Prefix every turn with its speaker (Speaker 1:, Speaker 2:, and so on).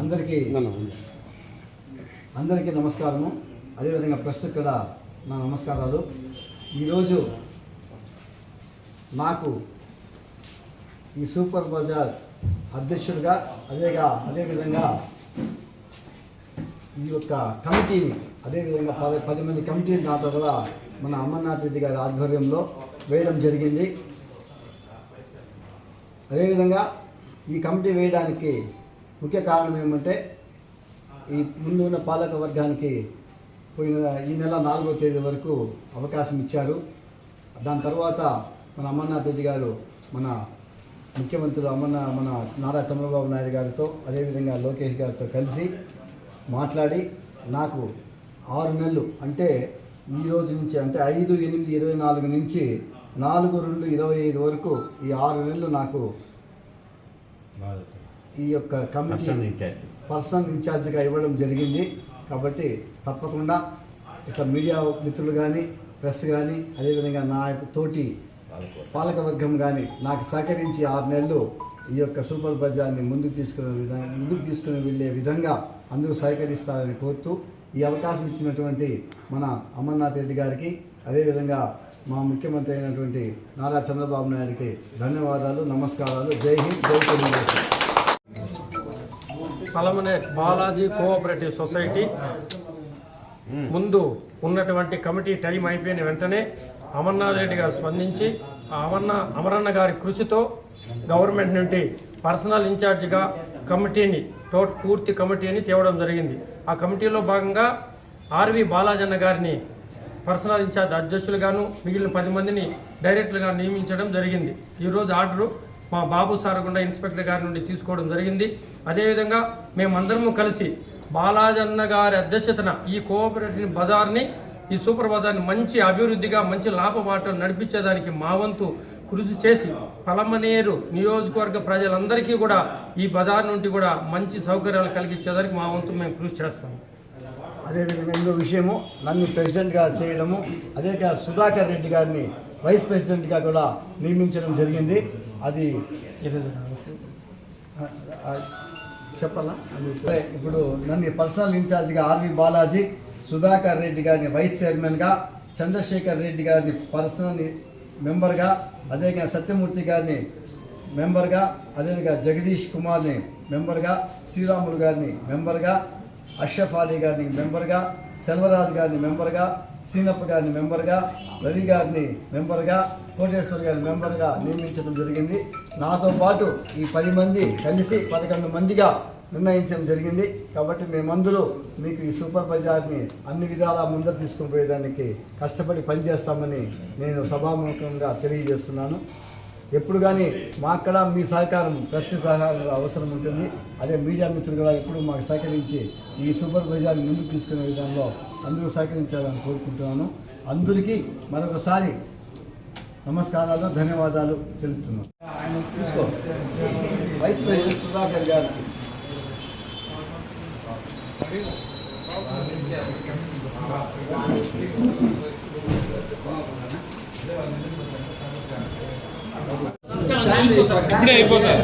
Speaker 1: అందరికీ నమస్కారము. అదేవిధంగా ప్రెస్ ఇక్కడ నా నమస్కారాలు. ఈరోజు నాకు ఈ సూపర్ బజార్ అధ్యక్షుడిగా అదేవిధంగా ఈ యొక్క కమిటీని అదేవిధంగా 10 మంది కమిటీని నాతో కూడా మన అమర్నాథ్ రెడ్డి గారి ఆధ్వర్యంలో వేయడం జరిగింది. అదేవిధంగా ఈ కమిటీ వేయడానికి ముఖ్య కారణం ఏమంటే ఈ ముందు ఉన్న పాలక వర్గానికి పోయిన ఈ నెల 4వ తేదీ వరకు అవకాశం ఇచ్చారు. దాని తర్వాత మన అమర్నాథ్ రెడ్డి గారు మన ముఖ్యమంత్రులు మన నారా చంద్రబాబు నాయుడు గారితో అదేవిధంగా లోకేష్ గారితో కలిసి మాట్లాడి నాకు 6 నెలలు అంటే ఈ రోజు నుంచి అంటే 5/8/24 నుంచి 4/2/25 వరకు ఈ 6 నెలలు నాకు ఈ యొక్క కమిటీ పర్సనల్ ఇన్ఛార్జిగా ఇవ్వడం జరిగింది. కాబట్టి తప్పకుండా ఇట్లా మీడియా మిత్రులు కానీ ప్రెస్ కానీ అదేవిధంగా నా యొక్క తోటి పాలకవర్గం కానీ నాకు సహకరించి 6 నెలలు ఈ యొక్క సూపర్ బజార్ని ముందుకు తీసుకుని వెళ్ళే విధంగా అందరూ సహకరిస్తారని కోరుతూ ఈ అవకాశం ఇచ్చినటువంటి మన అమర్నాథ్ రెడ్డి గారికి అదేవిధంగా మా ముఖ్యమంత్రి అయినటువంటి నారా చంద్రబాబు నాయుడికి ధన్యవాదాలు, నమస్కారాలు. జై హింద్, జై తెలుగుదేశం.
Speaker 2: పలమనేర్ బాలాజీ కోఆపరేటివ్ సొసైటీ ముందు ఉన్నటువంటి కమిటీ టైం అయిపోయిన వెంటనే అమర్నాథ్ రెడ్డి గారు స్పందించి అమరన్న గారి కృషితో గవర్నమెంట్ నుండి పర్సనల్ ఇన్ఛార్జిగా కమిటీని పూర్తి కమిటీని తేవడం జరిగింది. ఆ కమిటీలో భాగంగా ఆర్వి బాలాజన్న గారిని పర్సనల్ ఇన్ఛార్జ్ అధ్యక్షులుగాను మిగిలిన 10 మందిని డైరెక్టర్గా నియమించడం జరిగింది. ఈరోజు ఆర్డరు మా బాబు సారగుండ ఇన్స్పెక్టర్ గారి నుండి తీసుకోవడం జరిగింది. అదేవిధంగా మేమందరము కలిసి బాలాజన్న గారి అధ్యక్షతన ఈ కోఆపరేటివ్ బజార్ని ఈ సూపర్ బజార్ని మంచి అభివృద్ధిగా మంచి లాభబాటలు నడిపించేదానికి మా వంతు కృషి చేసి పలమనేరు నియోజకవర్గ ప్రజలందరికీ కూడా ఈ బజార్ నుండి కూడా మంచి సౌకర్యాలు కలిగించేదానికి మా వంతు మేము కృషి చేస్తాము.
Speaker 1: అదేవిధంగా ఇంకో విషయము నన్ను ప్రెసిడెంట్గా చేయడము అదే సుధాకర్ రెడ్డి గారిని వైస్ ప్రెసిడెంట్గా కూడా నియమించడం జరిగింది. అది చెప్పాలా? ఇప్పుడు నన్ను పర్సనల్ ఇన్ఛార్జిగా ఆర్వి బాలాజీ, సుధాకర్ రెడ్డి గారిని వైస్ చైర్మన్గా, చంద్రశేఖర్ రెడ్డి గారిని పర్సనల్ మెంబర్గా, అదేవిధంగా సత్యమూర్తి గారిని మెంబర్గా, అదేవిధంగా జగదీష్ కుమార్ని మెంబర్గా, శ్రీరాములు గారిని మెంబర్గా, అష్రఫ్ అలీ గారిని మెంబర్గా, సెల్వరాజు గారిని మెంబర్గా, సీనప్ప గారిని మెంబర్గా, రవి గారిని మెంబర్గా, కోటేశ్వర్ గారిని మెంబర్గా నియమించడం జరిగింది. నాతో పాటు ఈ 10 మంది కలిసి 11 మందిగా నిర్ణయించడం జరిగింది. కాబట్టి మేమందరూ మీకు ఈ సూపర్ బజార్ని అన్ని విధాలా ముందరు తీసుకుని పోయేదానికి కష్టపడి పనిచేస్తామని నేను సభాముఖంగా తెలియజేస్తున్నాను. ఎప్పుడు కానీ మాక్కడ మీ సహకారం ప్రెస్ సహకారం అవసరం ఉంటుంది. అదే మీడియా మిత్రులు కూడా ఎప్పుడు మాకు సహకరించి ఈ సూపర్ బజార్ని ముందుకు తీసుకునే విధంలో అందరూ సహకరించాలని కోరుకుంటున్నాను. అందరికీ మరొకసారి నమస్కారాలు, ధన్యవాదాలు తెలుపుతున్నాను. తీసుకో వైస్ ప్రెసిడెంట్ సుధాకర్ గారికి
Speaker 3: ఇప్పుడే అయిపోతారు.